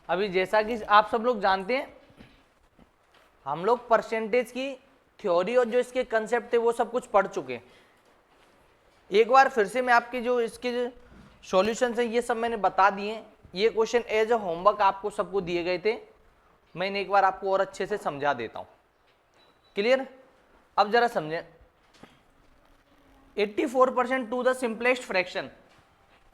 अभी जैसा कि आप सब लोग जानते हैं, हम लोग परसेंटेज की थ्योरी और जो इसके कंसेप्ट थे वो सब कुछ पढ़ चुके हैं। एक बार फिर से मैं आपके जो इसके सॉल्यूशन है ये सब मैंने बता दिए। ये क्वेश्चन एज अ होमवर्क आपको सबको दिए गए थे, मैंने एक बार आपको और अच्छे से समझा देता हूं। क्लियर? अब जरा समझें। 84% टू द सिंपलेस्ट फ्रैक्शन,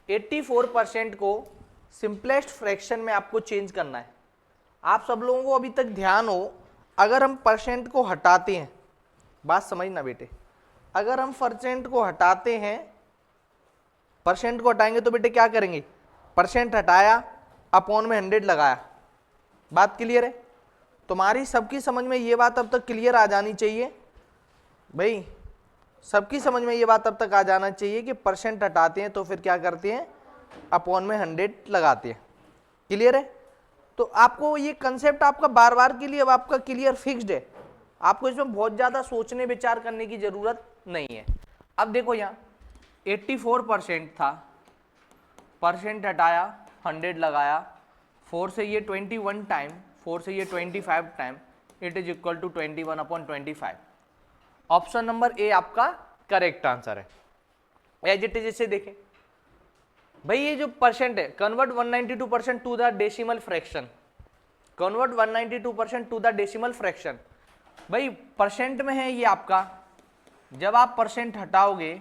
84% को सिंपलेस्ट फ्रैक्शन में आपको चेंज करना है। आप सब लोगों को अभी तक ध्यान हो, अगर हम परसेंट को हटाते हैं, बात समझना बेटे, अगर हम परसेंट को हटाते हैं, परसेंट को हटाएंगे तो बेटे क्या करेंगे, परसेंट हटाया अपॉन में 100 लगाया। बात क्लियर है? तुम्हारी सबकी समझ में ये बात अब तक क्लियर आ जानी चाहिए भाई, सबकी समझ में ये बात अब तक आ जाना चाहिए कि परसेंट हटाते हैं तो फिर क्या करते हैं, अपॉन में 100 लगाते हैं। क्लियर है? तो आपको ये कंसेप्ट आपका बार बार के लिए अब आपका क्लियर फिक्स्ड है, आपको इसमें बहुत ज्यादा सोचने विचार करने की जरूरत नहीं है। अब देखो यहाँ 84% था, परसेंट हटाया 100 लगाया, 4 से ये 21 टाइम, 4 से ये 25 time, it is equal to 21/25। Option number A आपका करेक्ट आंसर है। एज इट इज इसे देखें भाई, ये जो परसेंट है, convert 192% to the decimal fraction, convert 192% to the decimal fraction. भाई परसेंट में है ये आपका, जब आप परसेंट हटाओगे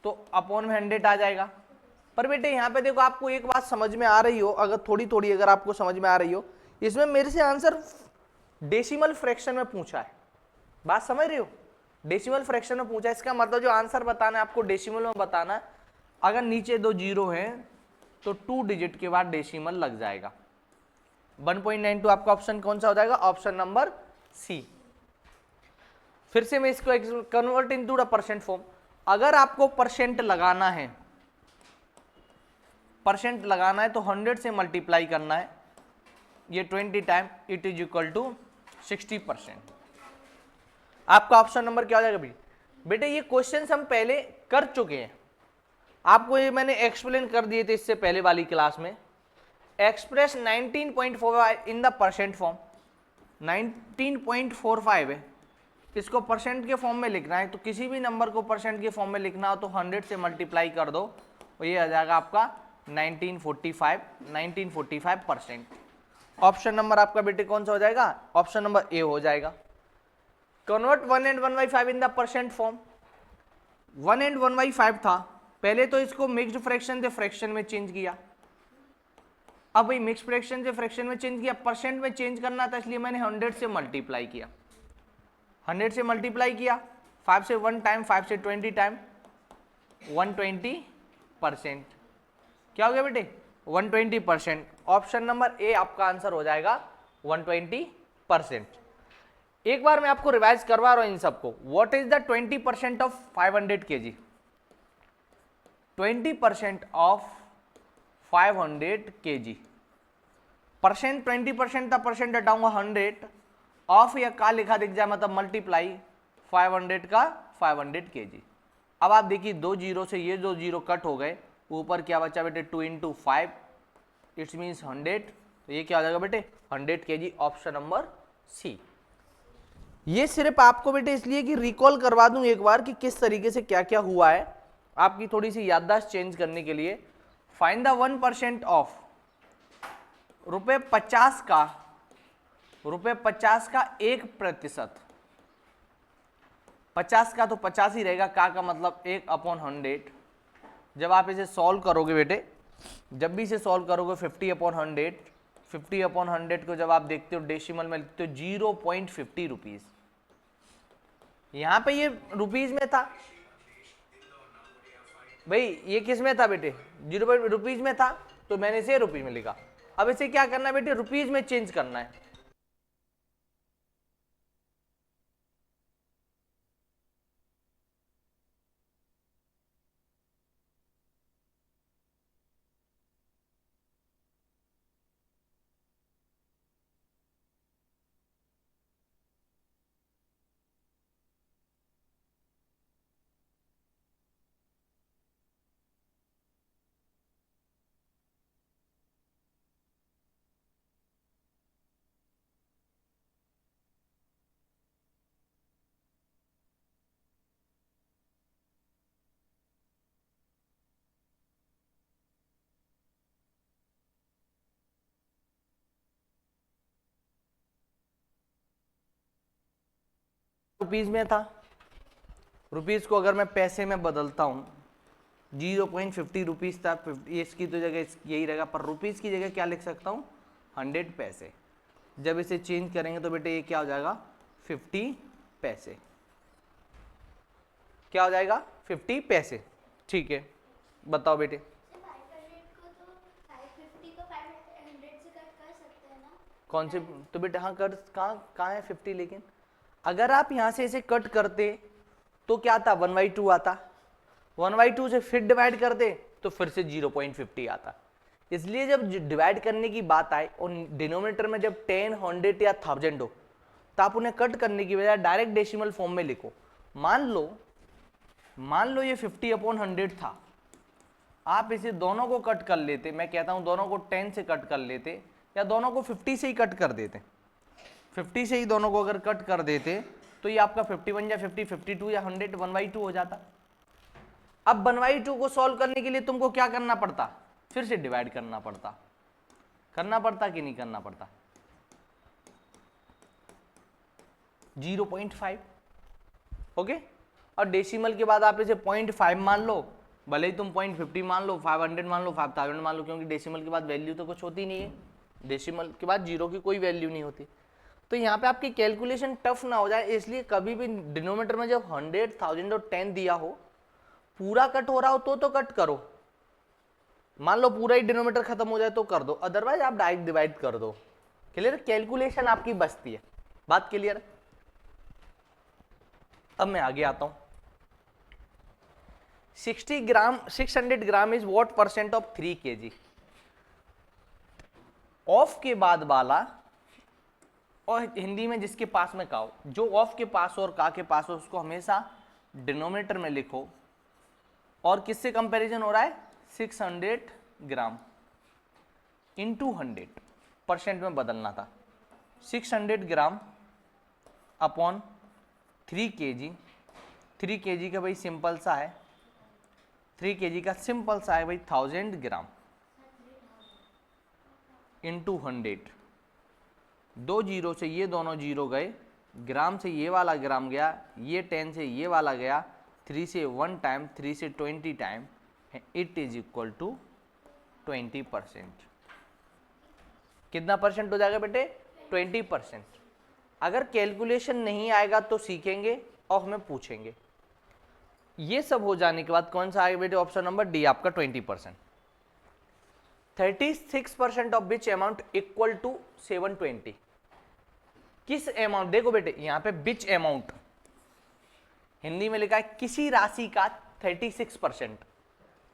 तो अपॉन में 100 आ जाएगा। पर बेटे यहाँ पे देखो, आपको एक बात समझ में आ रही हो, अगर थोड़ी थोड़ी अगर आपको समझ में आ रही हो, इसमें मेरे से आंसर डेसिमल फ्रैक्शन में पूछा है। बात समझ रही हो? डेसिमल फ्रैक्शन में पूछा है, इसका मतलब जो आंसर बताना है आपको डेसिमल में बताना है। अगर नीचे 2 जीरो हैं तो 2 डिजिट के बाद डेसिमल लग जाएगा। 1.92 आपका ऑप्शन कौन सा हो जाएगा, ऑप्शन नंबर सी। फिर से मैं इसको convert into the percent form. अगर आपको परसेंट लगाना है, परसेंट लगाना है तो 100 से मल्टीप्लाई करना है, ये 20 time, it is equal to 60%। आपका ऑप्शन नंबर क्या हो जाएगा भाई? बेटे ये क्वेश्चन हम पहले कर चुके हैं, आपको ये मैंने एक्सप्लेन कर दिए थे इससे पहले वाली क्लास में। Express 19.45 in the percent form, 19.45 है, इसको परसेंट के फॉर्म में लिखना है, तो किसी भी नंबर को परसेंट के फॉर्म में लिखना हो तो 100 से मल्टीप्लाई कर दो, और ये आ जाएगा आपका 1945%। ऑप्शन नंबर आपका बेटे कौन सा हो जाएगा, ऑप्शन नंबर ए हो जाएगा। Convert 1 and 1/5 in the percent form, 1 and 1/5 था, पहले तो इसको मिक्स्ड फ्रैक्शन से फ्रैक्शन में चेंज किया। अब भाई मिक्स फ्रैक्शन से फ्रैक्शन में चेंज किया, परसेंट में चेंज करना था, इसलिए मैंने 100 से मल्टीप्लाई किया, 100 से मल्टीप्लाई किया, 5 से 1 टाइम, 5 से 20 टाइम, 120%। क्या हो गया बेटे, 120%। ऑप्शन नंबर ए आपका आंसर हो जाएगा 120%। एक बार मैं आपको रिवाइज करवा रहा हूं इन सबको। What is the 20% of 500 kg? 20% of 500 kg, percent 20% था, परसेंट हटाऊंगा 100, ऑफ या का लिखा दिख जाए मतलब मल्टीप्लाई 500 का 500 kg। अब आप देखिए 2 जीरो से ये 2 जीरो कट हो गए, ऊपर क्या बचा बेटे 2 into 5, इट्स मीन्स 100, तो ये क्या हो जाएगा बेटे 100 kg, ऑप्शन नंबर सी। ये सिर्फ आपको बेटे इसलिए कि रिकॉल करवा दूं एक बार कि किस तरीके से क्या क्या हुआ है, आपकी थोड़ी सी याददाश्त चेंज करने के लिए। फाइंड द 1% ऑफ ₹50 का, ₹50 का 1%, 50 का तो 50 ही रहेगा, का मतलब 1/100। जब आप इसे सॉल्व करोगे बेटे, जब भी इसे सॉल्व करोगे 50/100, 50/100 को जब आप देखते हो डेसिमल में लिखते हो 0.50 रुपीज। यहां पे ये रुपीज में था भाई, ये किस में था बेटे, 0 रुपीज में था, तो मैंने इसे रुपीज में लिखा। अब इसे क्या करना है बेटे, रुपीज में चेंज करना है। रुपीज में था, रुपीज को अगर मैं पैसे में बदलता हूँ 0.50 रुपीज था, इसकी तो जगह यही रहेगा, पर रुपीज की जगह क्या लिख सकता हूँ 100 पैसे। जब इसे चेंज करेंगे तो बेटे ये क्या हो जाएगा 50 पैसे, क्या हो जाएगा 50 पैसे। ठीक है बताओ बेटे। कौन से, तो बेटा हाँ कर, कहाँ है 50, लेकिन अगर आप यहां से इसे कट करते तो क्या आता 1/2 आता, 1/2 से फिर डिवाइड करते तो फिर से 0.50 आता। इसलिए जब डिवाइड करने की बात आए और डिनोमिनेटर में जब 10, 100 या 1000 हो तो आप उन्हें कट करने की बजाय डायरेक्ट डेसिमल फॉर्म में लिखो। मान लो ये 50/100 था, आप इसे दोनों को कट कर लेते, मैं कहता हूं दोनों को 10 से कट कर लेते या दोनों को 50 से ही कट कर देते, 50 से ही दोनों को अगर कट कर देते तो ये आपका 51 या 50, 52 या 100 1/2 हो जाता। अब 1/2 को सॉल्व करने के लिए तुमको क्या करना पड़ता, फिर से डिवाइड करना पड़ता कि नहीं करना पड़ता 0.5। ओके, और डेसिमल के बाद आप इसे 0.5 मान लो, भले ही तुम 0.50 मान लो, 500 मान लो, 5000 मान लो, क्योंकि डेसिमल के बाद वैल्यू तो कुछ होती नहीं है, डेसिमल के बाद जीरो की कोई वैल्यू नहीं होती। तो यहाँ पे आपकी कैलकुलेशन टफ ना हो जाए, इसलिए कभी भी डिनोमिनेटर में जब 100, 1000 और 10 दिया हो, पूरा कट हो रहा हो तो कट करो, मान लो पूरा ही डिनोमिनेटर खत्म हो जाए तो कर दो, अदरवाइज आप डायरेक्ट डिवाइड कर दो। क्लियर, कैलकुलेशन आपकी बचती है, बात क्लियर है। अब मैं आगे आता हूं। 600 gram is what percent of 3 kg। Of के बाद वाला, और हिंदी में जिसके पास में का हो, जो ऑफ के पास और का के पास हो उसको हमेशा डिनोमिनेटर में लिखो। और किससे कंपैरिजन हो रहा है 600 ग्राम इंटू 100, परसेंट में बदलना था। 600 ग्राम अपॉन 3 kg, 3 kg का भाई सिंपल सा है, 3 kg का सिंपल सा है भाई 1000 ग्राम इंटू 100। 2 जीरो से ये दोनों जीरो गए, ग्राम से ये वाला ग्राम गया, ये 10 से ये वाला गया, 3 से 1 टाइम, 3 से 20 time, it is equal to 20%। कितना परसेंट हो जाएगा बेटे 20%। अगर कैलकुलेशन नहीं आएगा तो सीखेंगे और हमें पूछेंगे। ये सब हो जाने के बाद कौन सा आएगा बेटे, ऑप्शन नंबर डी आपका 20%। 36% of which amount equal to 720। किस अमाउंट, देखो बेटे यहां पे विच अमाउंट हिंदी में लिखा है किसी राशि का 36%,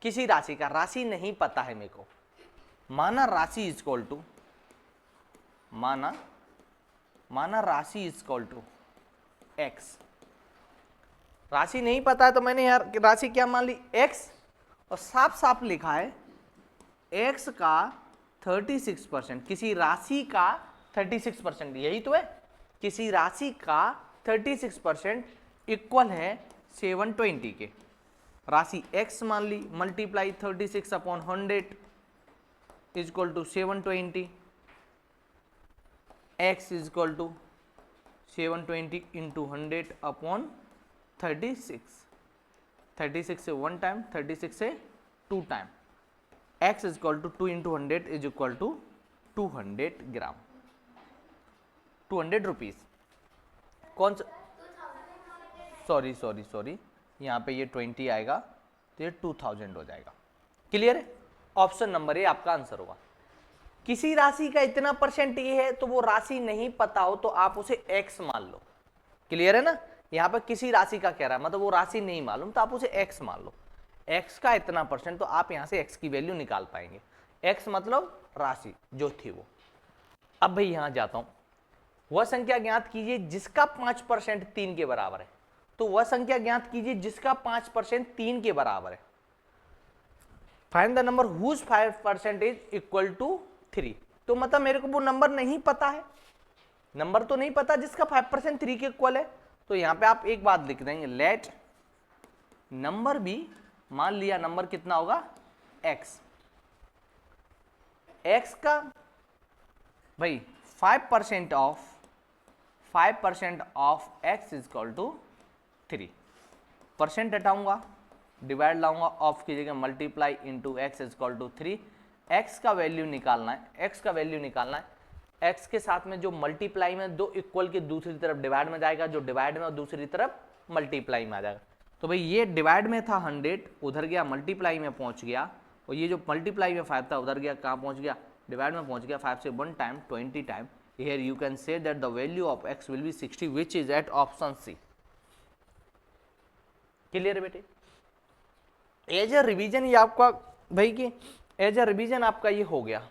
किसी राशि का, राशि नहीं पता है मेरे को, माना राशि इज इक्वल टू, माना राशि इज इक्वल टू एक्स। राशि नहीं पता है तो मैंने यार राशि क्या मान ली एक्स, और साफ साफ लिखा है एक्स का 36%, किसी राशि का 36%, यही तो है, किसी राशि का 36% इक्वल है 720 के। राशि x मान ली, multiply 36 upon 100 is equal to 720, x is equal to 720 into 100 upon 36, 36 से 1 टाइम, 36 से 2 time, x is equal to 2 into 100 is equal to 200 gram, 200 rupees. कौन सा, सॉरी यहाँ पे ये 20 आएगा तो ये 2000 हो जाएगा। क्लियर है, ऑप्शन नंबर ए आपका आंसर होगा। किसी राशि का इतना परसेंट ये है तो वो राशि नहीं पता हो तो आप उसे x मान लो। क्लियर है ना, यहाँ पर किसी राशि का कह रहा है, मतलब वो राशि नहीं मालूम तो आप उसे x मान लो, x का इतना परसेंट, तो आप यहाँ से x की वैल्यू निकाल पाएंगे। x मतलब राशि जो थी वो। अब भाई यहाँ जाता हूँ, वह संख्या ज्ञात कीजिए जिसका 5% 3 के बराबर है। तो वह संख्या ज्ञात कीजिए जिसका 5% 3 के बराबर है। Find the number whose 5% is equal to 3। तो मतलब मेरे को वो नंबर नहीं पता है, नंबर तो नहीं पता जिसका 5% 3 के इक्वल है। तो यहां पे आप एक बात लिख देंगे, लेट नंबर भी, मान लिया नंबर कितना होगा x, x का भाई 5% 5% of x is equal to 3। Percent हटाऊंगा, डिवाइड लाऊंगा, ऑफ की जगह multiply into x is equal to 3। X का वैल्यू निकालना है, एक्स का वैल्यू निकालना है। एक्स के साथ में जो मल्टीप्लाई में दो इक्वल के दूसरी तरफ डिवाइड में जाएगा, जो डिवाइड में और दूसरी तरफ मल्टीप्लाई में आ जाएगा। तो भाई ये डिवाइड में था 100, उधर गया मल्टीप्लाई में पहुंच गया, और ये जो मल्टीप्लाई में 5 था उधर गया कहाँ पहुंच गया, डिवाइड में पहुंच गया। 5 से 1 time 20 time. Here you can say that the value of x will be 60 which is at option C. Clear है बेटे? एज अ रिवीजन ये आपका भाई कि एज अ रिवीजन आपका ये हो गया।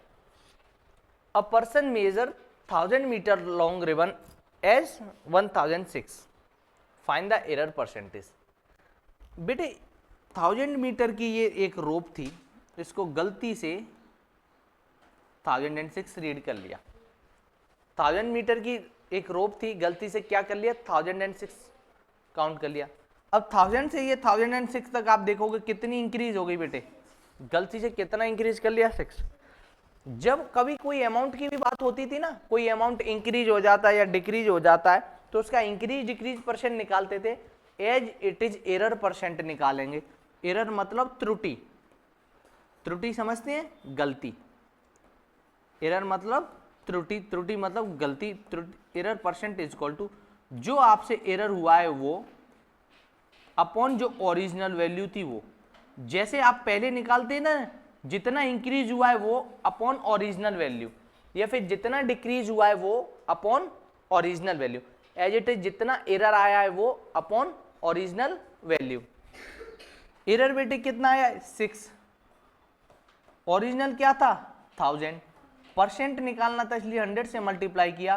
A person measure 1000 meter long ribbon as 1006, find the error percentage. बेटे 1000 मीटर की ये एक रोप थी, इसको गलती से 1006 रीड कर लिया। 1000 मीटर की एक रोप थी, गलती से क्या कर लिया, 1006 काउंट कर लिया। अब 1000 से ये 1006 तक आप देखोगे कितनी इंक्रीज हो गई बेटे, गलती से कितना इंक्रीज कर लिया, 6। जब कभी कोई अमाउंट की भी बात होती थी ना, कोई अमाउंट इंक्रीज हो जाता है या डिक्रीज हो जाता है, तो उसका इंक्रीज डिक्रीज परसेंट निकालते थे, as it is error percent निकालेंगे। एरर मतलब त्रुटि, त्रुटि समझते हैं, गलती। एरर मतलब त्रुटि, त्रुटि मतलब गलती, त्रुटि। Error percent is equal to जो आपसे एरर हुआ है वो अपॉन जो ओरिजिनल वैल्यू थी वो। जैसे आप पहले निकालते ना, जितना इंक्रीज हुआ है वो अपॉन ओरिजिनल वैल्यू, या फिर जितना डिक्रीज हुआ है वो upon original value. As it is जितना एरर आया है वो अपॉन ओरिजिनल वैल्यू। एरर बेटे कितना आया, 6। ओरिजिनल क्या था, 1000। परसेंट निकालना था इसलिए 100 से मल्टीप्लाई किया,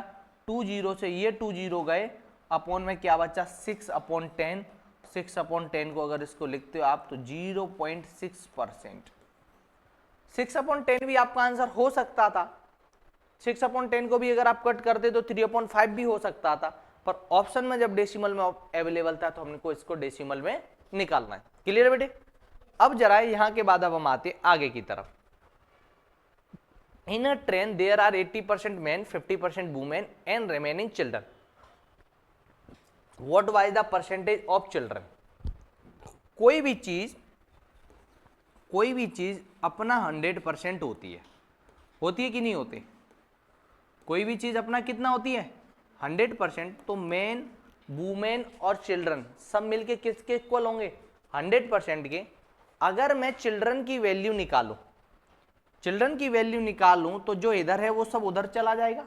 20 से ये 20 गए, अपॉन में क्या बचा, 6/10। 6/10 को अगर इसको लिखते हो आप तो 0.6%। 6/10 भी आपका आंसर हो सकता था। 6/10 को भी अगर आप कट करते तो 3/5 भी हो सकता था, पर ऑप्शन में जब डेसिमल में अवेलेबल था तो हमको इसको डेसिमल में निकालना है। क्लियर है बेटे? अब जरा यहां के बाद अब हम आते आगे की तरफ। In a train there are 80% men, 50% women and remaining children. What was the percentage of children? कोई भी चीज अपना 100% होती है कि नहीं होती? कोई भी चीज अपना कितना होती है, 100%। तो मेन, वुमेन और चिल्ड्रन सब मिलके किसके इक्वल होंगे, 100% के। अगर मैं चिल्ड्रन की वैल्यू निकालूं तो जो इधर है वो सब उधर चला जाएगा।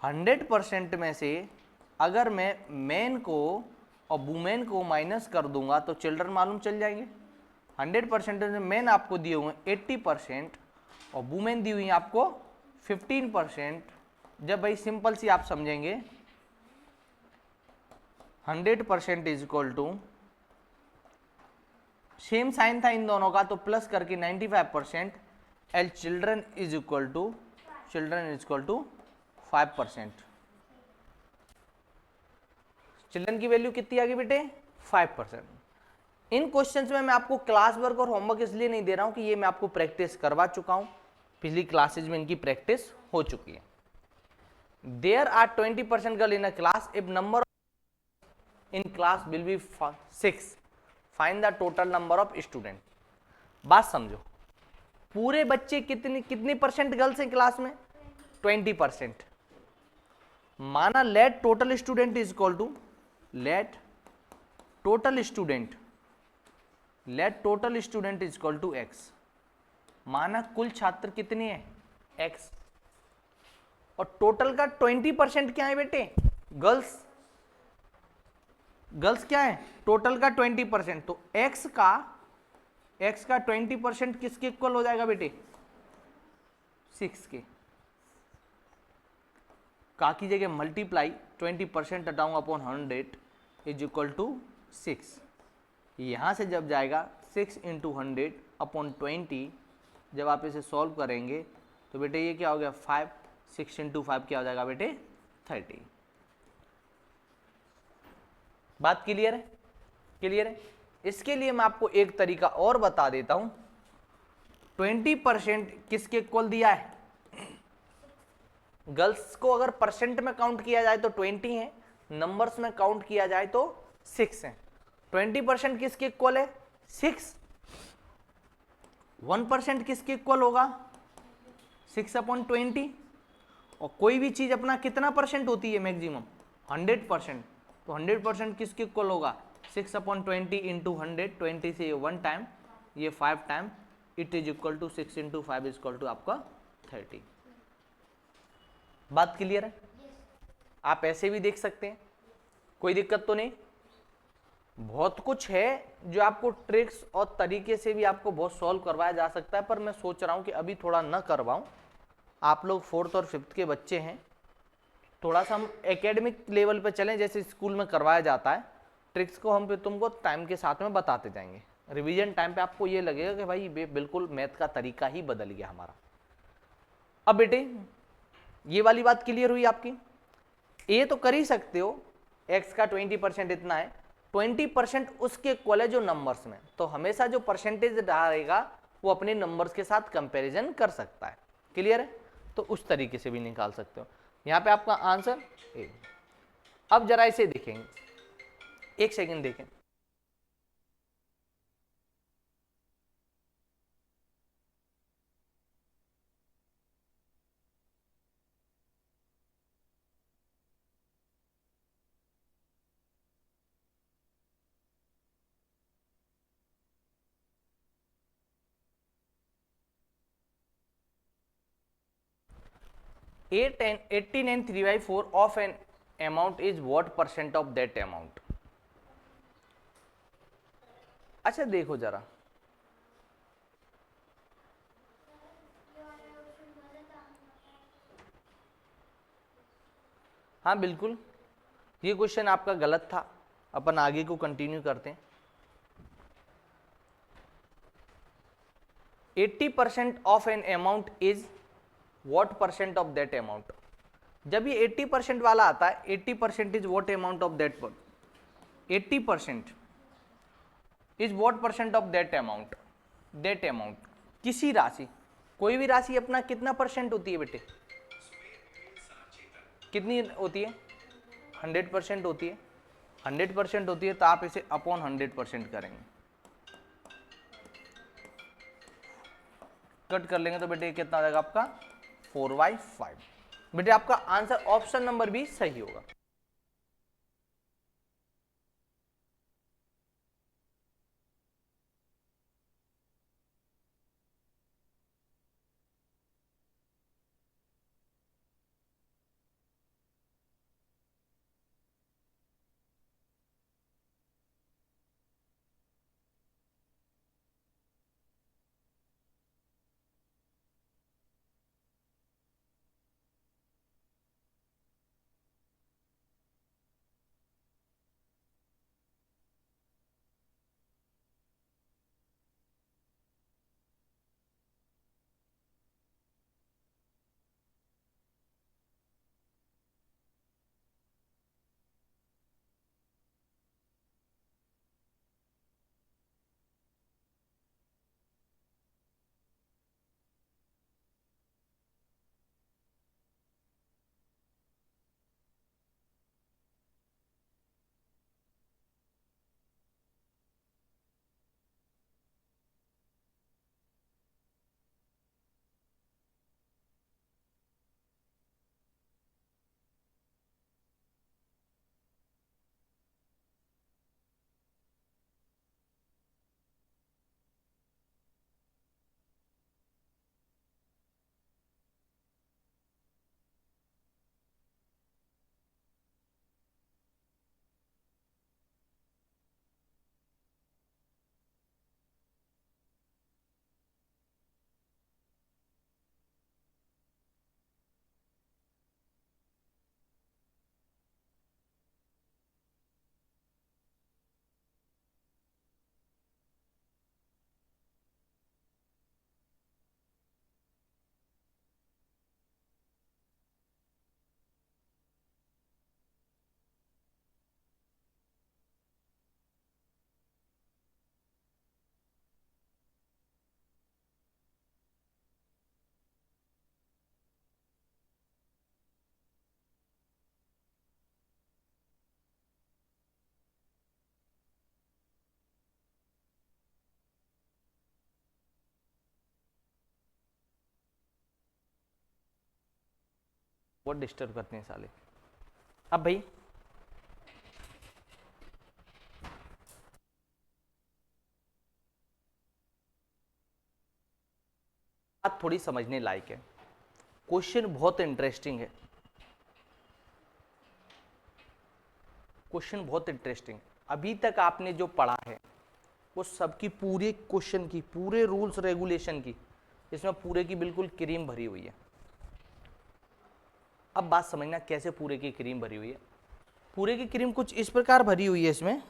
100% में से अगर मैं मेन को और वुमेन को माइनस कर दूंगा तो चिल्ड्रन मालूम चल जाएंगे। 100% में मेन आपको दिए हुए 80% और वुमेन दी हुई आपको 15%। जब भाई सिंपल सी आप समझेंगे, 100% is equal to, same sign था इन दोनों का तो प्लस करके 95%, L children is equal to 5%। Children की वैल्यू कितनी आ गई बेटे, 5%। इन क्वेश्चंस में मैं आपको क्लास वर्क और होमवर्क इसलिए नहीं दे रहा हूं कि ये मैं आपको प्रैक्टिस करवा चुका हूं, पिछली क्लासेज में इनकी प्रैक्टिस हो चुकी है। There are 20% girl in a class, if number in class will be 6, find the total number of student. बात समझो, पूरे बच्चे कितनी परसेंट गर्ल्स हैं क्लास में, 20%। माना let total student is equal to, let total student is equal to x. माना कुल छात्र कितने हैं, एक्स, और टोटल का 20% क्या है बेटे, गर्ल्स क्या है, टोटल का 20%। तो एक्स का 20% किसके इक्वल हो जाएगा बेटे, 6 के। का की जगह मल्टीप्लाई 20% हटाऊंगा अपॉन 100 इज इक्वल टू 6। यहां से जब जाएगा 6 इंटू 100 अपॉन 20, जब आप इसे सॉल्व करेंगे तो बेटे ये क्या हो गया, 5। 6 इंटू 5 क्या हो जाएगा बेटे, 30। बात क्लियर है? क्लियर है? इसके लिए मैं आपको एक तरीका और बता देता हूं। 20% किसके इक्वल दिया है, गर्ल्स को अगर परसेंट में काउंट किया जाए तो 20 है, नंबर्स में काउंट किया जाए तो 6 है। 20% किसके इक्वल है? 6। 1% किसके इक्वल होगा? 6/20। और कोई भी चीज अपना कितना परसेंट होती है मैक्सिमम? 100%। तो 100% किसके इक्वल होगा? 6/20 इंटू 100, 20 से 1 टाइम, ये 5 time, it is equal to 6 into 5 is equal to आपका 30। बात क्लियर है? आप ऐसे भी देख सकते हैं, कोई दिक्कत तो नहीं। बहुत कुछ है जो आपको ट्रिक्स और तरीके से भी आपको बहुत सॉल्व करवाया जा सकता है, पर मैं सोच रहा हूं कि अभी थोड़ा न करवाऊं। आप लोग 4th और 5th के बच्चे हैं, थोड़ा सा हम एकेडमिक लेवल पे चलें, जैसे स्कूल में करवाया जाता है। ट्रिक्स को हम पे तुमको टाइम के साथ में बताते जाएंगे। रिवीजन टाइम पे आपको ये लगेगा कि भाई बिल्कुल मैथ का तरीका ही बदल गया हमारा। अब बेटे ये वाली बात क्लियर हुई आपकी? ये तो कर ही सकते हो, x का 20% इतना है, 20% उसके इक्वल है जो नंबर्स में, तो हमेशा जो परसेंटेज डालेगा वो अपने नंबर्स के साथ कंपैरिजन कर सकता है। क्लियर है? तो उस तरीके से भी निकाल सकते हो। यहां पे आपका आंसर ए। अब जरा इसे देखेंगे, एक सेकंड देखें। At end 18 and 3/4 of an amount is what percent of that amount? अच्छा देखो जरा, हाँ बिल्कुल ये क्वेश्चन आपका गलत था, अपन आगे को कंटिन्यू करते हैं। 80% of an amount is what percent of that amount? जब ये 80% वाला आता है, 80% is what amount of that, 80% is what percent of that amount? That amount किसी राशि, कोई भी राशि अपना कितना परसेंट होती है बेटे? कितनी होती है? 100% होती है। 100% होती है तो आप इसे अपॉन 100% करेंगे, कट कर लेंगे तो बेटे कितना आ जाएगा आपका? 4/5। बेटे आपका आंसर ऑप्शन नंबर बी सही होगा। बहुत डिस्टर्ब करते हैं साले। अब भाई बात थोड़ी समझने लायक है, क्वेश्चन बहुत इंटरेस्टिंग है, क्वेश्चन बहुत इंटरेस्टिंग। अभी तक आपने जो पढ़ा है वो सबकी पूरे क्वेश्चन की, पूरे रूल्स रेगुलेशन की, इसमें पूरे की बिल्कुल क्रीम भरी हुई है। अब बात समझना कैसे पूरे की क्रीम भरी हुई है। पूरे की क्रीम कुछ इस प्रकार भरी हुई है इसमें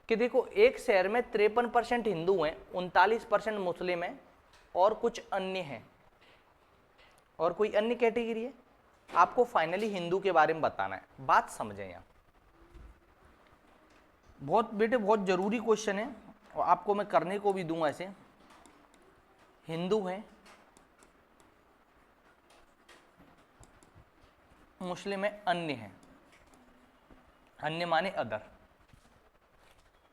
कि देखो, एक शहर में 53% हिंदू हैं, 39% मुस्लिम हैं और कुछ अन्य हैं, और कोई अन्य कैटेगरी है। आपको फाइनली हिंदू के बारे में बताना है। बात समझें यहाँ, बहुत बेटे बहुत जरूरी क्वेश्चन है और आपको मैं करने को भी दूंगा ऐसे। हिंदू है, मुस्लिम है, अन्य है। अन्य माने अदर।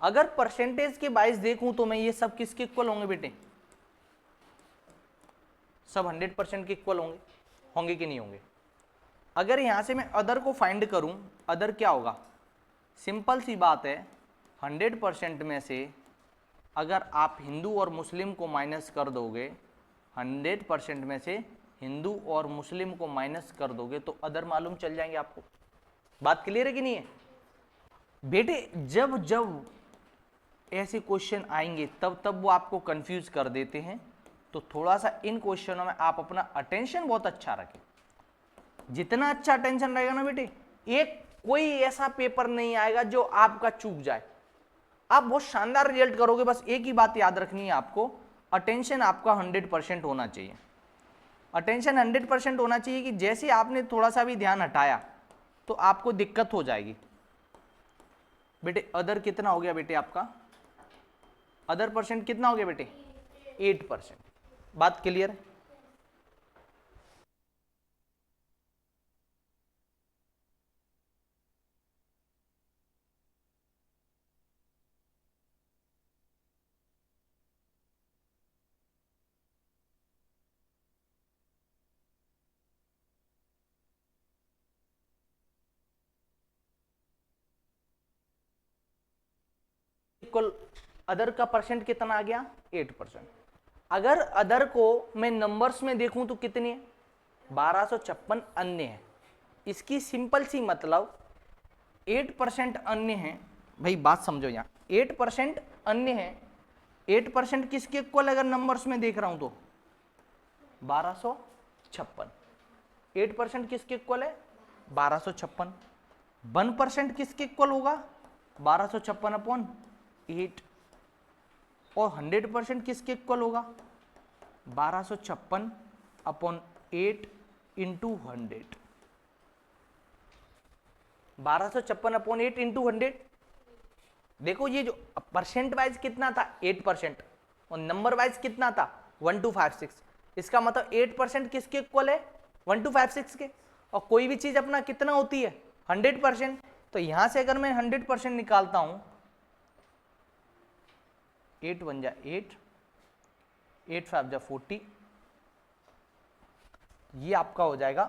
अगर परसेंटेज के वाइज देखूं तो मैं ये सब किसके इक्वल होंगे बेटे? सब 100% के इक्वल होंगे, होंगे कि नहीं होंगे? अगर यहां से मैं अदर को फाइंड करूं, अदर क्या होगा? सिंपल सी बात है, 100% में से अगर आप हिंदू और मुस्लिम को माइनस कर दोगे, 100% में से हिंदू और मुस्लिम को माइनस कर दोगे तो अदर मालूम चल जाएंगे आपको। बात क्लियर है कि नहीं है बेटे? जब जब ऐसे क्वेश्चन आएंगे तब तब वो आपको कंफ्यूज कर देते हैं, तो थोड़ा सा इन क्वेश्चनों में आप अपना अटेंशन बहुत अच्छा रखें। जितना अच्छा अटेंशन रहेगा ना बेटे, एक कोई ऐसा पेपर नहीं आएगा जो आपका चूक जाए। आप बहुत शानदार रिजल्ट करोगे। बस एक ही बात याद रखनी है आपको, अटेंशन आपका 100% होना चाहिए। अटेंशन 100% होना चाहिए कि जैसे आपने थोड़ा सा भी ध्यान हटाया तो आपको दिक्कत हो जाएगी। बेटे अदर कितना हो गया बेटे आपका? अदर परसेंट कितना हो गया बेटे? 8%। बात क्लियर है? इक्वल अदर का परसेंट कितना आ गया? 8%। अगर अदर को मैं नंबर्स में देखूं तो कितनी है? 1256 अन्य है। इसकी सिंपल सी मतलब 8% अन्य है। भाई बात समझो, यहाँ 8% अन्य है। 8% किसके इक्वल अगर नंबर्स में देख रहा हूं तो 1256। 8% किसके इक्वल है? 1256। 1% किसके इक्वल होगा? 1256 अपॉन 8। और 100% किसके इक्वल होगा? 1256 अपॉन 8 इंटू 100। 1256 upon 8 into 100। देखो ये जो परसेंट वाइज कितना था? 8%। और नंबर वाइज कितना था? 1256। इसका मतलब 8% किसके इक्वल है? 1256 के। और कोई भी चीज अपना कितना होती है? 100%। तो यहां से अगर मैं 100% निकालता हूं, 8 1 जा 8, 8 5 जा 40, ये आपका हो जाएगा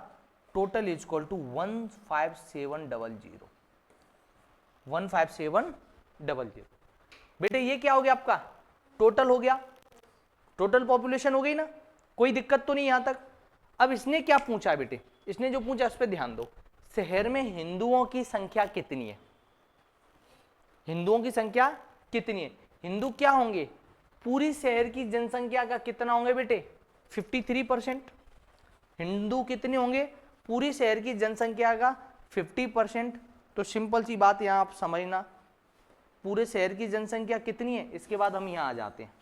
टोटल इज इक्वल टू 15700। 15700। बेटे ये क्या हो गया आपका? टोटल हो गया, टोटल पॉपुलेशन हो गई ना। कोई दिक्कत तो नहीं यहां तक। अब इसने क्या पूछा बेटे? इसने जो पूछा उस पर ध्यान दो। शहर में हिंदुओं की संख्या कितनी है? हिंदुओं की संख्या कितनी है? हिंदू क्या होंगे? पूरी शहर की जनसंख्या का कितना होंगे बेटे? 53%। हिंदू कितने होंगे? पूरी शहर की जनसंख्या का 50%। तो सिंपल सी बात यहां आप समझना, पूरे शहर की जनसंख्या कितनी है? इसके बाद हम यहां आ जाते हैं।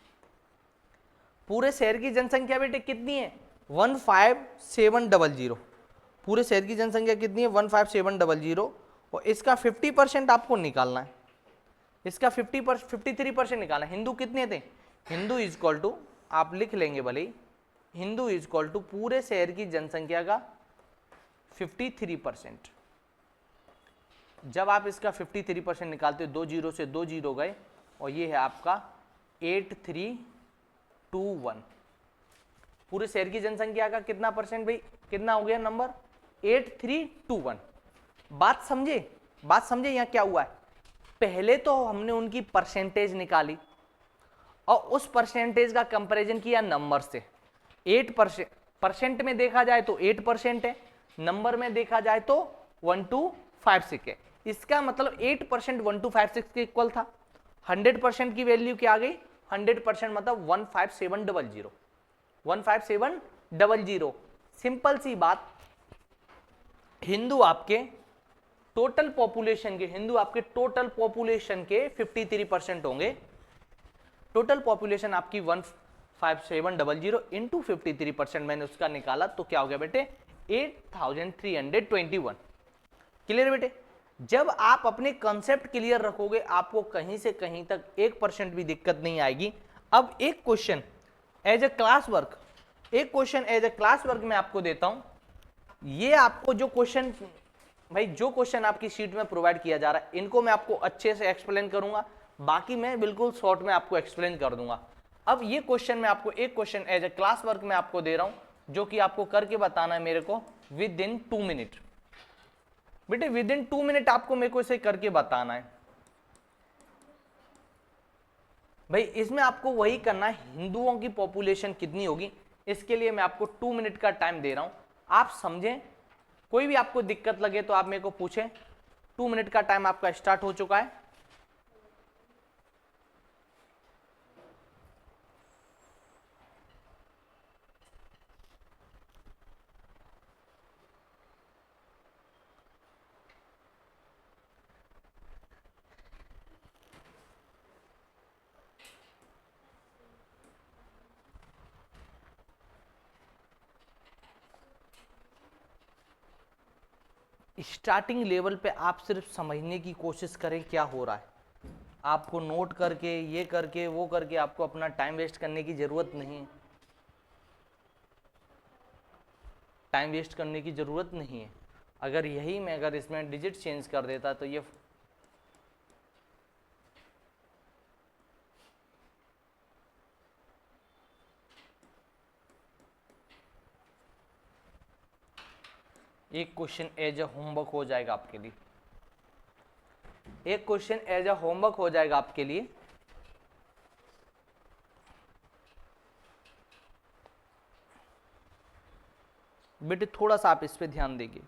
पूरे शहर की जनसंख्या बेटे कितनी है? 15700। पूरे शहर की जनसंख्या कितनी है? 15700। और इसका 50% आपको निकालना है। इसका 53% निकालना है। हिंदू कितने थे? हिंदू इज इक्वल टू, आप लिख लेंगे भले ही, हिंदू इज इक्वल टू पूरे शहर की जनसंख्या का 53%। जब आप इसका 53% निकालते हो, 2 जीरो से 2 जीरो गए और ये है आपका 8321। पूरे शहर की जनसंख्या का कितना परसेंट भाई? कितना हो गया नंबर? 8321। बात समझे, बात समझे यहाँ क्या हुआ है? पहले तो हमने उनकी परसेंटेज निकाली और उस परसेंटेज का कंपैरिजन किया नंबर से। 8% परसेंट में देखा जाए तो 8% है, नंबर में देखा जाए तो 1256 है। इसका मतलब 8% 1256 के इक्वल था। 100% की वैल्यू क्या आ गई? 100% मतलब 15700, 15700। सिंपल सी बात, हिंदू आपके टोटल पॉपुलेशन के 53% होंगे। टोटल पॉपुलेशन आपकी 15700 इंटू 53%, मैंने उसका निकाला तो क्या हो गया बेटे? 8321। क्लियर बेटे? जब आप अपने कंसेप्ट क्लियर रखोगे आपको कहीं से कहीं तक 1% भी दिक्कत नहीं आएगी। अब एक question as a class work, एक question as a class work मैं आपको देता हूं। ये आपको जो क्वेश्चन, भाई जो क्वेश्चन आपकी शीट में प्रोवाइड किया जा रहा है इनको मैं आपको अच्छे से एक्सप्लेन करूंगा, बाकी मैं बिल्कुल शॉर्ट में आपको एक्सप्लेन कर दूंगा। अब ये क्वेश्चन मैं आपको, एक question as a class work में आपको दे रहा हूं जो कि आपको करके बताना है मेरे को विद इन 2 मिनट। बेटे विद इन 2 मिनट आपको मेरे को इसे करके बताना है। भाई इसमें आपको वही करना है, हिंदुओं की पॉपुलेशन कितनी होगी, इसके लिए मैं आपको 2 मिनट का टाइम दे रहा हूं। आप समझें, कोई भी आपको दिक्कत लगे तो आप मेरे को पूछें। 2 मिनट का टाइम आपका स्टार्ट हो चुका है। स्टार्टिंग लेवल पे आप सिर्फ समझने की कोशिश करें क्या हो रहा है। आपको नोट करके, ये करके, वो करके आपको अपना टाइम वेस्ट करने की जरूरत नहीं है। टाइम वेस्ट करने की जरूरत नहीं है। अगर यही मैं अगर इसमें डिजिट चेंज कर देता तो ये एक क्वेश्चन एज ए होमवर्क हो जाएगा आपके लिए। एक क्वेश्चन एज ए होमवर्क हो जाएगा आपके लिए। बेटे थोड़ा सा आप इस पे ध्यान देंगे।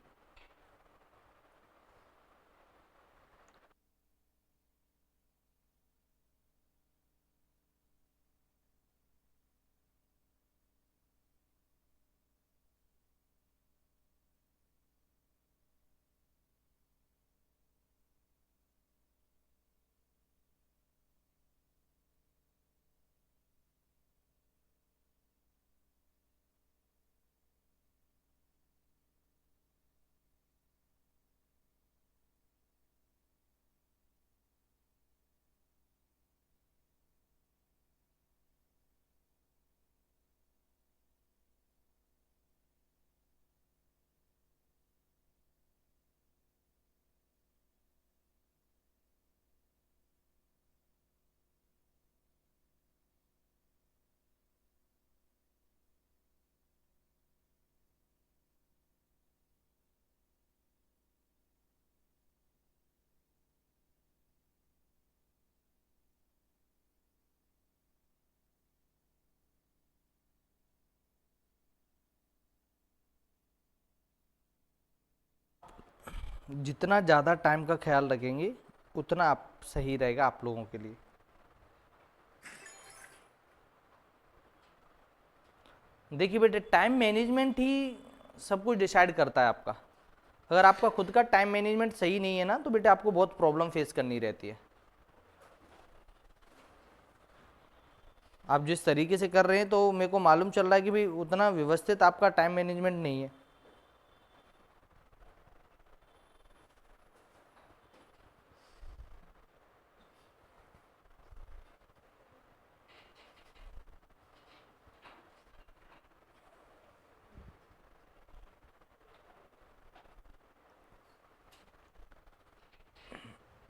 जितना ज़्यादा टाइम का ख्याल रखेंगे उतना आप सही रहेगा आप लोगों के लिए। देखिए बेटे, टाइम मैनेजमेंट ही सब कुछ डिसाइड करता है आपका। अगर आपका खुद का टाइम मैनेजमेंट सही नहीं है ना तो बेटे आपको बहुत प्रॉब्लम फेस करनी रहती है। आप जिस तरीके से कर रहे हैं तो मेरे को मालूम चल रहा है कि भाई उतना व्यवस्थित आपका टाइम मैनेजमेंट नहीं है।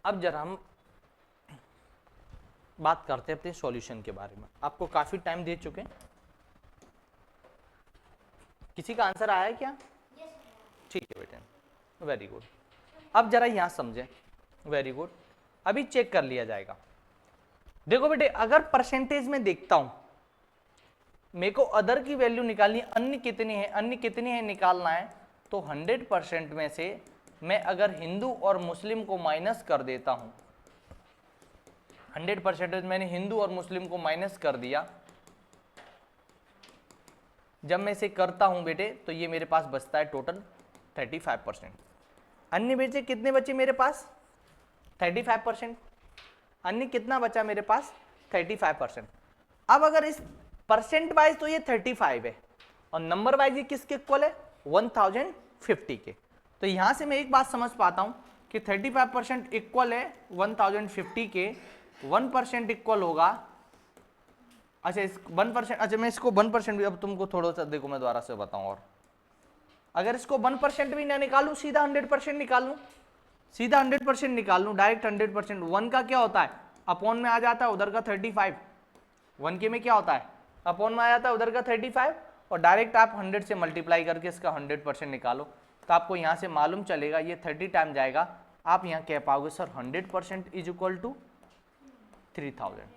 अब जरा हम बात करते हैं अपने सॉल्यूशन के बारे में। आपको काफी टाइम दे चुके हैं। किसी का आंसर आया है क्या? ठीक है बेटे, वेरी गुड। अब जरा यहां समझें, वेरी गुड। अभी चेक कर लिया जाएगा। देखो बेटे, अगर परसेंटेज में देखता हूं, मेरे को अदर की वैल्यू निकालनी है, अन्य कितनी है, अन्य कितनी है निकालना है, तो 100% में से मैं अगर हिंदू और मुस्लिम को माइनस कर देता हूं, 100% मैंने हिंदू और मुस्लिम को माइनस कर दिया, जब मैं इसे करता हूं बेटे तो ये मेरे पास बचता है टोटल 35%। अन्य बेटे कितने बचे मेरे पास? 35%। अन्य कितना बचा मेरे पास? 35%। अब अगर इस परसेंट वाइज तो ये 35 है और नंबर वाइज ये किसके इक्वल है? 1050 के। तो यहां से मैं एक बात समझ पाता हूं कि 35% इक्वल है 1050 के, 1% इक्वल होगा, अच्छा इस 1%, अच्छा मैं इसको 1% भी, अब तुमको थोड़ा सा देखो मैं दोबारा से बताऊं, और अगर इसको 1% भी ना निकालूं, सीधा 100% निकाल लूं, सीधा 100% निकाल लूं, डायरेक्ट 100%। 1 का क्या होता है? अपॉन में आ जाता है उधर का 35। 1 के में क्या होता है? अपॉन में आ जाता है उधर का 35, और डायरेक्ट आप 100 से मल्टीप्लाई करके इसका 100% निकालो, तो आपको यहाँ से मालूम चलेगा ये 30 टाइम जाएगा। आप यहाँ कह पाओगे सर 100% इज इक्वल टू 3000।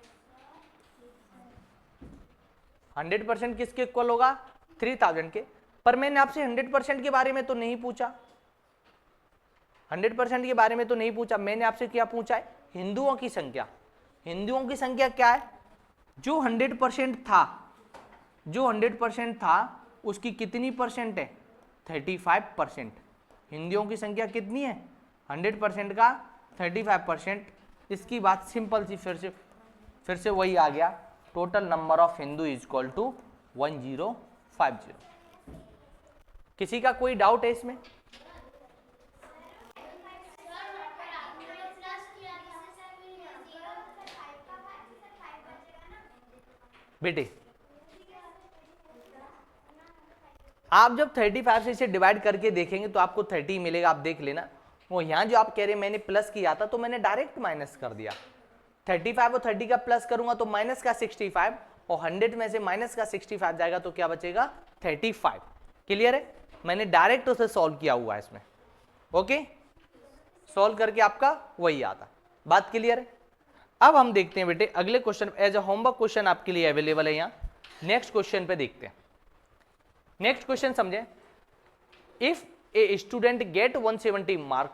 100% किसके इक्वल होगा? 3000 के। पर मैंने आपसे 100% के बारे में तो नहीं पूछा, 100% के बारे में तो नहीं पूछा, मैंने आपसे क्या पूछा है? हिंदुओं की संख्या। हिंदुओं की संख्या क्या है? जो 100% था, जो 100% था उसकी कितनी परसेंट है? 35%। हिंदुओं की संख्या कितनी है? 100% का 35%। इसकी बात सिंपल सी फिर से वही आ गया, total number of Hindu is equal to 1050। किसी का कोई डाउट है इसमें? बेटे आप जब 35 से इसे डिवाइड करके देखेंगे तो आपको 30 मिलेगा, आप देख लेना। वो यहां जो आप कह रहे हैं मैंने प्लस किया था तो मैंने डायरेक्ट माइनस कर दिया। 35 और 30 का प्लस करूंगा तो माइनस का 65, और 100 में से माइनस का 65 जाएगा तो क्या बचेगा? 35। क्लियर है? मैंने डायरेक्ट उसे सॉल्व किया हुआ है इसमें। ओके, सॉल्व करके आपका वही आता। बात क्लियर है? अब हम देखते हैं बेटे अगले question, as a homework question आपके लिए अवेलेबल है यहाँ। नेक्स्ट क्वेश्चन पे देखते हैं। नेक्स्ट क्वेश्चन समझे, if a student get 170 mark,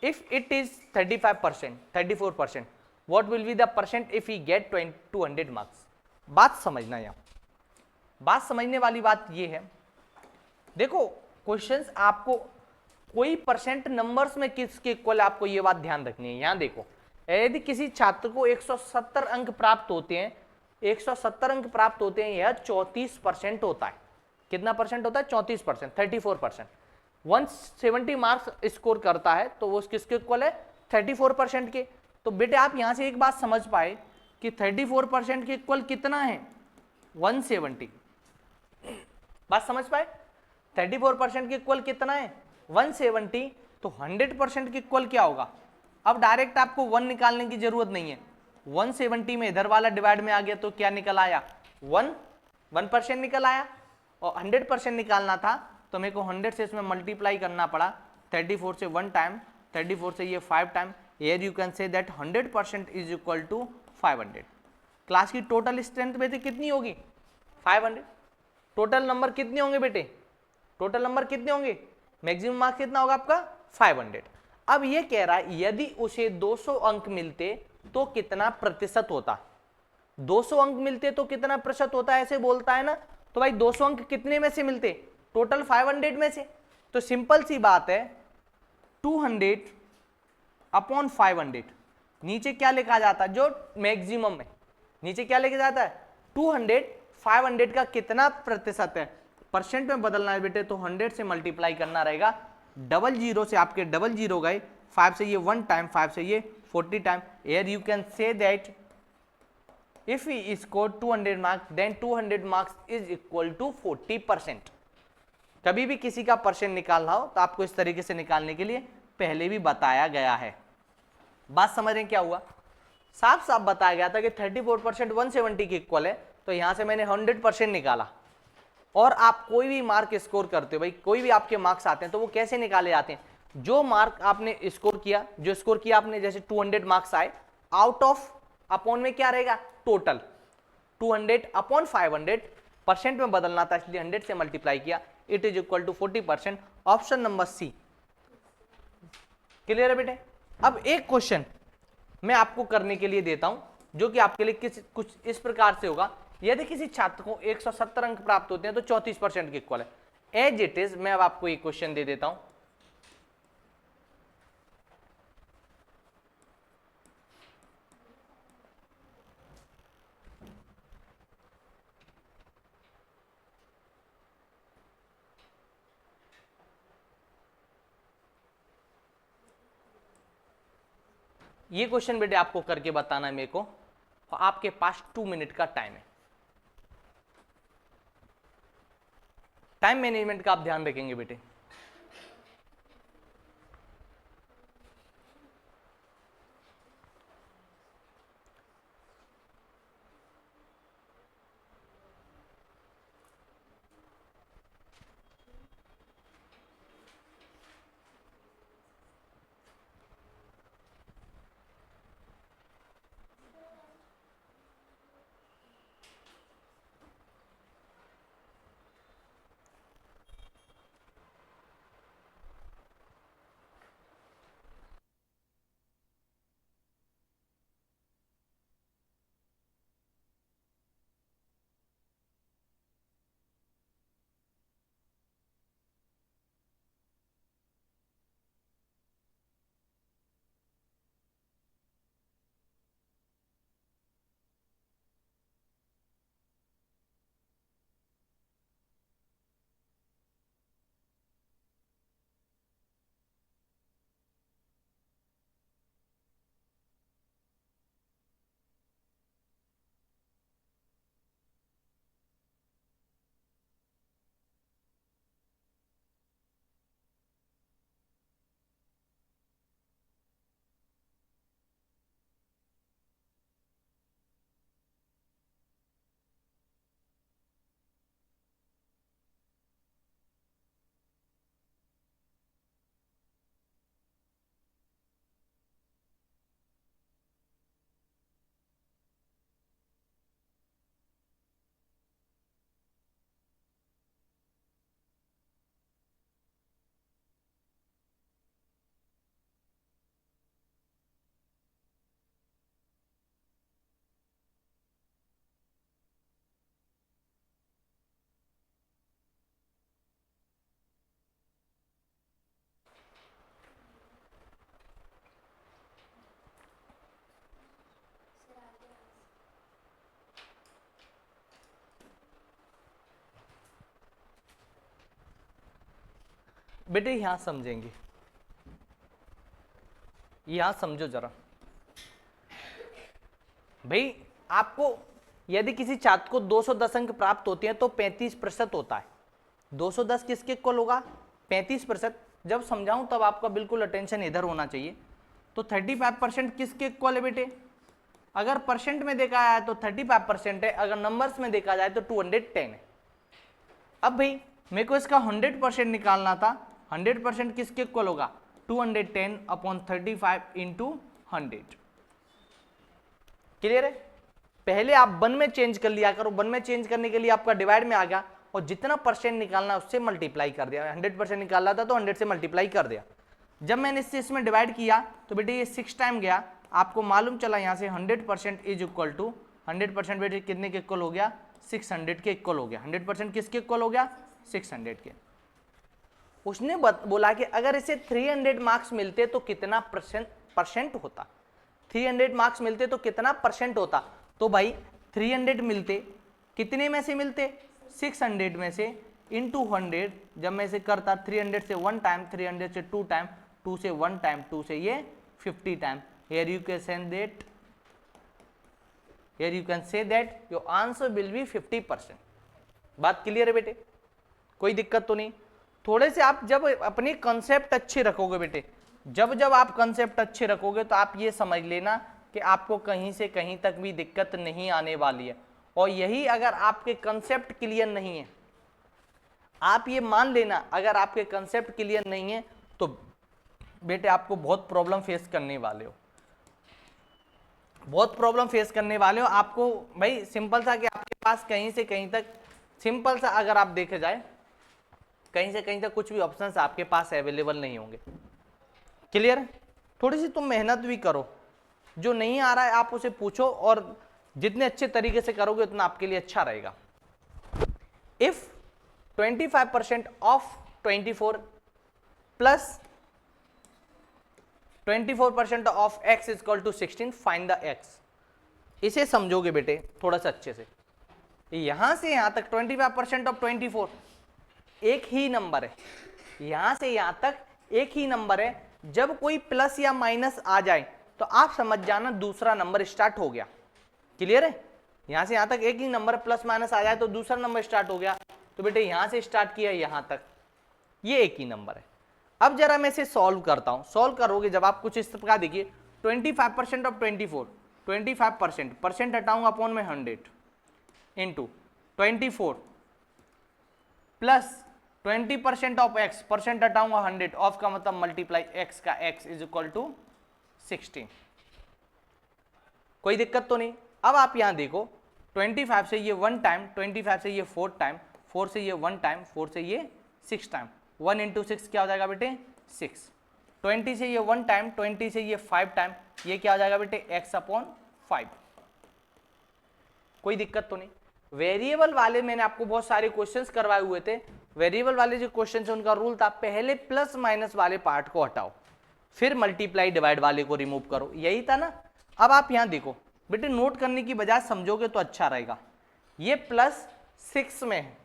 if it is 35%, 34%, what will be the percent if he get 200 marks? बात समझना, यहाँ बात समझने वाली बात ये है, देखो क्वेश्चंस आपको कोई परसेंट नंबर्स में किसके इक्वल, आपको ये बात ध्यान रखनी है। यहां देखो, यदि किसी छात्र को 170 अंक प्राप्त होते हैं, 170 अंक प्राप्त होते हैं, यह 34% होता है। कितना परसेंट होता है? 34%, 34%। 170 मार्क्स स्कोर करता है तो वो किसके इक्वल है? 34% के। तो बेटे आप यहां से एक बात समझ पाए कि 34% के इक्वल कितना है? 170। बात समझ पाए? 34% के इक्वल कितना है? 170। तो 100% के इक्वल क्या होगा? अब डायरेक्ट आपको 1 निकालने की जरूरत नहीं है। 170 में इधर वाला डिवाइड में आ गया तो क्या निकल आया? 1% निकल आया। और 100% निकालना था तो मेरे को 100 से इसमें मल्टीप्लाई करना पड़ा, 34 से 1 टाइम, 34 से ये 5 time. Here you can say that 100% is equal to 500। Class की टोटल स्ट्रेंथ बेटे कितनी होगी? 500। टोटल नंबर कितने होंगे बेटे? टोटल नंबर कितने होंगे? मैक्सिमम मार्क्स कितना होगा आपका? 500। अब ये कह रहा है यदि उसे 200 अंक मिलते तो कितना प्रतिशत होता? 200 अंक मिलते तो कितना प्रतिशत होता है, ऐसे बोलता है ना। तो भाई 200 अंक कितने में से मिलते? टोटल 500 में से। तो सिंपल सी बात है, 200 अपॉन 500, नीचे क्या लिखा जाता है? जो मैक्सिमम है, नीचे क्या लिखा जाता है? 200, 500 का कितना प्रतिशत है, परसेंट में बदलना है बेटे, तो 100 से मल्टीप्लाई करना रहेगा। 00 से आपके 00 गए, 5 से ये 1 टाइम, 5 से ये 40 time. Here you can say that if he scored 200 marks then 200 marks is equal to 40%। कभी भी किसी का परसेंट निकालना हो तो आपको इस तरीके से निकालने के लिए पहले भी बताया गया है। बात समझ रहे हैं क्या हुआ? साफ साफ बताया गया था कि 34% 170 के इक्वल है, तो यहां से मैंने 100% निकाला। और आप कोई भी मार्क स्कोर करते हो भाई, कोई भी आपके मार्क्स आते हैं तो वो कैसे निकाले जाते हैं, जो मार्क आपने स्कोर किया, जो स्कोर किया आपने, जैसे 200 मार्क्स आए, आउट ऑफ अपॉन में क्या रहेगा टोटल, 200 अपॉन 500 परसेंट में बदलना था इसलिए 100 से मल्टीप्लाई किया, it is equal to 40%। Option number C. Clear है बेटे। अब एक क्वेश्चन मैं आपको करने के लिए देता हूं जो कि आपके लिए कुछ इस प्रकार से होगा, यदि किसी छात्र को 170 अंक प्राप्त होते हैं तो 34% के इक्वल है। एज इट इज मैं अब आपको एक क्वेश्चन दे देता हूं। ये क्वेश्चन बेटे आपको करके बताना है मेरे को, और आपके पास 2 मिनट का टाइम है। टाइम मैनेजमेंट का आप ध्यान रखेंगे बेटे। बेटे यहां समझेंगे, यहां समझो जरा भाई, आपको यदि किसी छात्र को 210 अंक प्राप्त होते हैं तो 35% होता है। 210 किसके इक्वल होगा 35%। जब समझाऊं तब आपका बिल्कुल अटेंशन इधर होना चाहिए। तो 35% किसके इक्वल है बेटे, अगर परसेंट में देखा जाए तो 35% है, अगर नंबर्स में देखा जाए तो 210 है। अब भाई मेरे को इसका 100% निकालना था। 100% किसके इक्वल होगा 210 अपॉन 35 इंटू 100। क्लियर है। पहले आप 1 में चेंज कर लिया करो, 1 में चेंज करने के लिए आपका डिवाइड में आ गया और जितना परसेंट निकालना उससे मल्टीप्लाई कर दिया। 100% निकालना था तो 100 से मल्टीप्लाई कर दिया। जब मैंने इससे इसमें डिवाइड किया तो बेटे ये 6 टाइम गया, आपको मालूम चला यहाँ से 100% इज इक्वल टू 100% बेटे कितने के इक्वल हो गया 600 के इक्वल हो गया। 100% किसके इक्वल हो गया 600 के। उसने बोला कि अगर इसे 300 मार्क्स मिलते तो कितना परसेंट होता, 300 मार्क्स मिलते तो कितना परसेंट होता। तो भाई 300 मिलते कितने में से मिलते 600 में से इंटू 100। जब मैं इसे करता 300 से 1 टाइम, 300 से 2 टाइम, 2 से 1 टाइम, 2 से ये 50 time. here you can say that your answer will be 50%। बात क्लियर है बेटे, कोई दिक्कत तो नहीं। थोड़े से आप जब अपनी कंसेप्ट अच्छे रखोगे बेटे, जब आप कंसेप्ट अच्छे रखोगे तो आप ये समझ लेना कि आपको कहीं से कहीं तक भी दिक्कत नहीं आने वाली है। और यही अगर आपके कंसेप्ट क्लियर नहीं है आप ये मान लेना, अगर आपके कंसेप्ट क्लियर नहीं है तो बेटे आपको बहुत प्रॉब्लम फेस करने वाले हो, बहुत प्रॉब्लम फेस करने वाले हो। आपको भाई सिंपल सा कि आपके पास कहीं से कहीं तक, सिंपल सा अगर आप देखे जाए, कहीं से कहीं तक कुछ भी ऑप्शंस आपके पास अवेलेबल नहीं होंगे। क्लियर? थोड़ी सी तुम मेहनत भी करो, जो नहीं आ रहा है आप उसे पूछो, और जितने अच्छे तरीके से करोगे उतना आपके लिए अच्छा रहेगा। If 25% of 24 plus 24% of x is equal to 16, find the x। इसे समझोगे बेटे थोड़ा सा अच्छे से, यहां से यहां तक 25% ऑफ 24 एक ही नंबर है, यहां से यहां तक एक ही नंबर है। जब कोई प्लस या माइनस आ जाए तो आप समझ जाना दूसरा नंबर स्टार्ट हो गया। क्लियर है? यहां से यहां तक एक ही नंबर, प्लस माइनस आ जाए तो दूसरा नंबर स्टार्ट हो गया। तो बेटे यहां से स्टार्ट किया यहां तक, ये एक ही नंबर है। अब जरा मैं इसे सॉल्व करता हूं। सॉल्व करोगे जब आप कुछ इस प्रकार देखिए, 25% ऑफ 24, 25% परसेंट हटाऊंगा अपॉन में 100 into 24 plus 20% of x, percent हटाऊंगा 100, ऑफ का मतलब मल्टीप्लाई x का x इज इक्वल टू 16। कोई दिक्कत तो नहीं? अब आप यहां देखो, 25 से ये 1 टाइम, 25 से ये 4 टाइम, 4 से ये 1 टाइम, 4 से ये 6 टाइम, 1 इंटू 6 क्या हो जाएगा बेटे 6। 20 से ये 1 टाइम, 20 से ये 5 टाइम, ये क्या हो जाएगा बेटे x अपॉन 5। कोई दिक्कत तो नहीं? वेरिएबल वाले मैंने आपको बहुत सारे क्वेश्चंस करवाए हुए थे। वेरिएबल वाले जो क्वेश्चन है उनका रूल था पहले प्लस माइनस वाले पार्ट को हटाओ, फिर मल्टीप्लाई डिवाइड वाले को रिमूव करो, यही था ना। अब आप यहां देखो बेटे, नोट करने की बजाय समझोगे तो अच्छा रहेगा। ये प्लस 6 में है,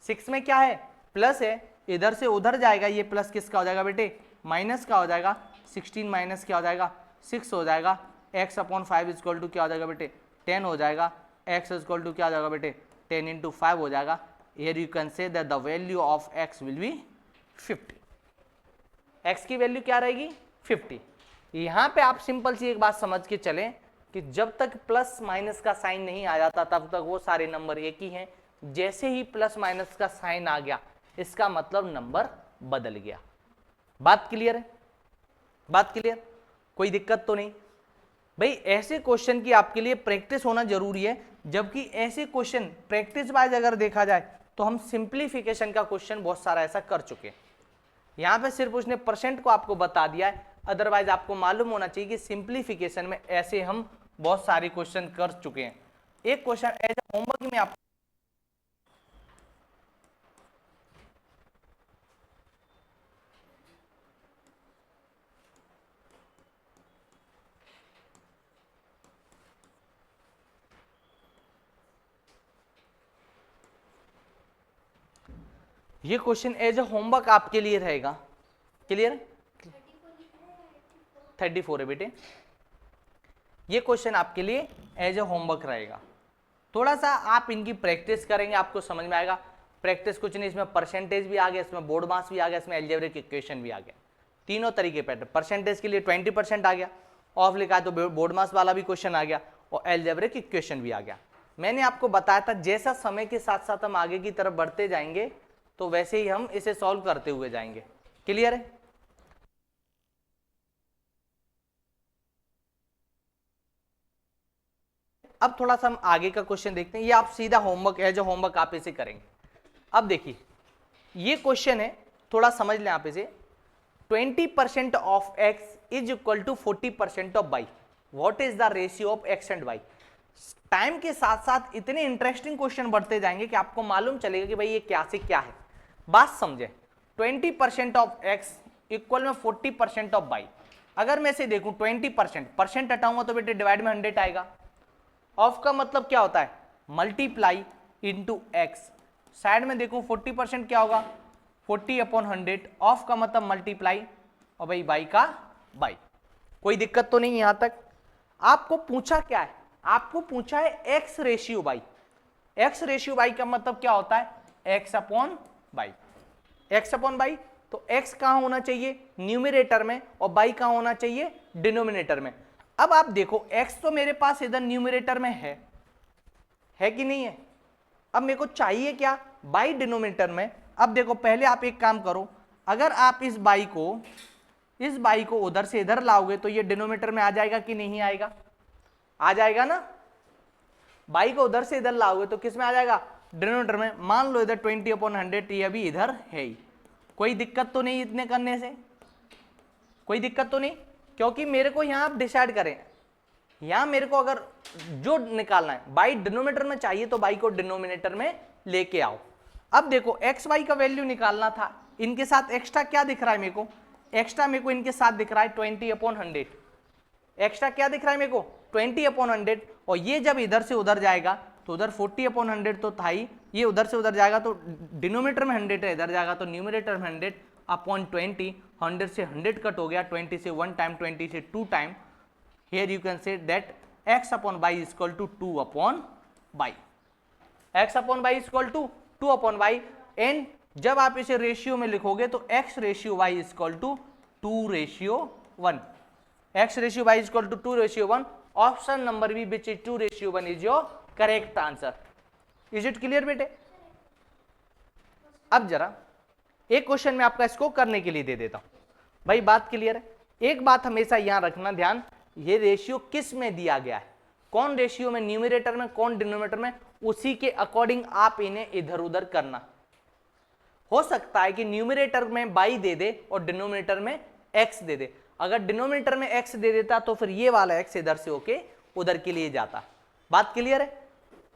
6 में क्या है प्लस है, इधर से उधर जाएगा, ये प्लस किसका हो जाएगा बेटे माइनस का हो जाएगा, 16 माइनस क्या हो जाएगा 6 हो जाएगा, x upon 5 is equal to क्या हो जाएगा बेटे 10 हो जाएगा, x इज इक्वल टू क्या हो जाएगा बेटे 10 इंटू 5 हो जाएगा। Here you can say that the value of x will B 50। x की वैल्यू क्या रहेगी 50। यहां पे आप सिंपल सी एक बात समझ के चलें कि जब तक प्लस माइनस का साइन नहीं आ जाता तब तक वो सारे नंबर एक ही हैं। जैसे ही प्लस माइनस का साइन आ गया इसका मतलब नंबर बदल गया। बात क्लियर है? बात क्लियर? कोई दिक्कत तो नहीं? भाई ऐसे क्वेश्चन की आपके लिए प्रैक्टिस होना जरूरी है, जबकि ऐसे क्वेश्चन प्रैक्टिस वाइज अगर देखा जाए तो हम सिंप्लीफिकेशन का क्वेश्चन बहुत सारा ऐसा कर चुके हैं। यहां पे सिर्फ उसने परसेंट को आपको बता दिया है, अदरवाइज आपको मालूम होना चाहिए कि सिंप्लीफिकेशन में ऐसे हम बहुत सारे क्वेश्चन कर चुके हैं। एक क्वेश्चन एज ए होमवर्क में आप ये क्वेश्चन एज ए होमवर्क आपके लिए रहेगा। क्लियर? 34 है बेटे। ये क्वेश्चन आपके लिए एज ए होमवर्क रहेगा। थोड़ा सा आप इनकी प्रैक्टिस करेंगे आपको समझ में आएगा। प्रैक्टिस कुछ नहीं, इसमें परसेंटेज भी आ गया, इसमें बोर्ड मास भी आ गया, इसमें अलजेब्रिक इक्वेशन भी आ गया। तीनों तरीके पैटर्न, परसेंटेज के लिए 20% आ गया, ऑफ लिखा है तो बोर्ड मास वाला भी क्वेश्चन आ गया, और अलजेब्रिक इक्वेशन भी आ गया। मैंने आपको बताया था जैसा समय के साथ साथ हम आगे की तरफ बढ़ते जाएंगे तो वैसे ही हम इसे सॉल्व करते हुए जाएंगे। क्लियर है? अब थोड़ा सा हम आगे का क्वेश्चन देखते हैं। ये आप सीधा होमवर्क है, जो होमवर्क आप इसे करेंगे। अब देखिए ये क्वेश्चन है, थोड़ा समझ लें आप इसे। 20% of x is equal to 40% of y। What is the ratio of x and y? Time के साथ साथ इतने इंटरेस्टिंग क्वेश्चन बढ़ते जाएंगे कि आपको मालूम चलेगा कि भाई ये क्या से क्या है। बात समझे, 20% ऑफ x इक्वल में 40% ऑफ y। अगर मैं इसे देखूं 20%, परसेंट हटाऊंगा तो बेटे डिवाइड में 100 आएगा। ऑफ का मतलब क्या होता है मल्टीप्लाई इंटू एक्स। साइड में देखूं 40% क्या होगा 40 अपॉन 100, ऑफ का मतलब मल्टीप्लाई, और भाई बाई का बाई। कोई दिक्कत तो नहीं? यहां तक आपको पूछा क्या है, आपको पूछा है x ratio by. X ratio by का मतलब क्या होता है x upon by. X upon by, तो एक्स कहां होना चाहिए न्यूमरेटर में, और बाई कहां होना चाहिए डिनोमिनेटर में। अब आप देखो x तो मेरे पास इधर न्यूमरेटर में है कि नहीं है। अब मेरे को चाहिए क्या बाई डिनोमिनेटर में अब देखो पहले आप एक काम करो, अगर आप इस बाई को उधर से इधर लाओगे तो ये डिनोमिनेटर में आ जाएगा कि नहीं आएगा? आ जाएगा ना। बाई को उधर से इधर लाओगे तो किस में आ जाएगा? डिनोमिनेटर में। मान लो इधर 20/100 ये अभी इधर है ही, कोई दिक्कत तो नहीं इतने करने से, कोई दिक्कत तो नहीं, क्योंकि मेरे को यहां आप डिसाइड करें, यहां मेरे को अगर जो निकालना है बाई डिनोमिनेटर में चाहिए तो बाई को डिनोमिनेटर में लेके आओ। अब देखो एक्स वाई का वैल्यू निकालना था, इनके साथ एक्स्ट्रा क्या दिख रहा है मेरे को? एक्स्ट्रा मेरे को इनके साथ दिख रहा है 20/100। एक्स्ट्रा क्या दिख रहा है मेरे को? 20/100। और ये जब इधर से उधर जाएगा तो उधर 40/100 तो था ही, ये उधर से उधर जाएगा तो डिनोमिनेटर में 100 है, इधर जाएगा तो न्यूमिनेटर में 100/20। 100 से 100 कट हो गया, 20 से 1 टाइम, 20 से 2 time. Here you can say that x/y is equal to 2/y. x/y is equal to 2/y and जब आप इसे रेशियो में लिखोगे तो x/y is equal to 2/1. x/y is equal to 2/1. Option number B, which is 2/1, is your correct answer. Is it clear बेटे? अब जरा एक क्वेश्चन में आपका इसको करने के लिए दे देता हूं भाई, बात क्लियर है? एक बात हमेशा यहां रखना ध्यान, ये रेशियो किस में दिया गया है, कौन रेशियो में, न्यूमरेटर में कौन डिनोमिनेटर में, उसी के अकॉर्डिंग आप इन्हें इधर उधर करना। हो सकता है कि न्यूमरेटर में बाई दे दे और डिनोमिनेटर में एक्स दे दे। अगर डिनोमिनेटर में एक्स दे देता तो फिर ये वाला एक्स इधर से होके उधर के लिए जाता। बात क्लियर है?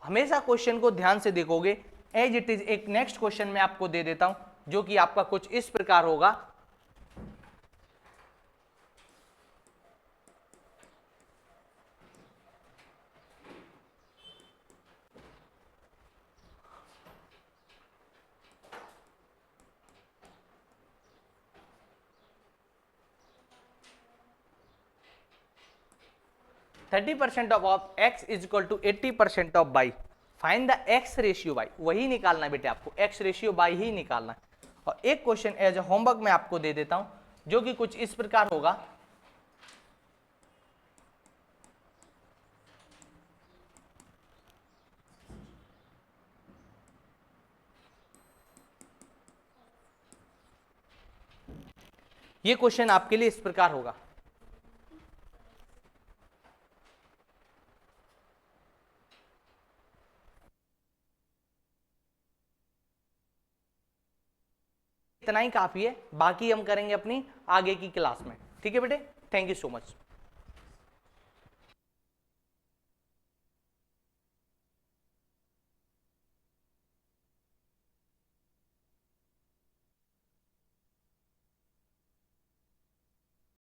हमेशा क्वेश्चन को ध्यान से देखोगे एज इट इज। एक नेक्स्ट क्वेश्चन मैं आपको दे देता हूं जो कि आपका कुछ इस प्रकार होगा। Thirty % of x is equal to 80% of y. Find the x ratio y, वही निकालना है बेटे आपको, x रेशियो बाई ही निकालना है। और एक क्वेश्चन एज ए होमवर्क में आपको दे देता हूं जो कि कुछ इस प्रकार होगा। ये क्वेश्चन आपके लिए इस प्रकार होगा। इतना ही काफी है, बाकी हम करेंगे अपनी आगे की क्लास में। ठीक है बेटे, थैंक यू सो मच।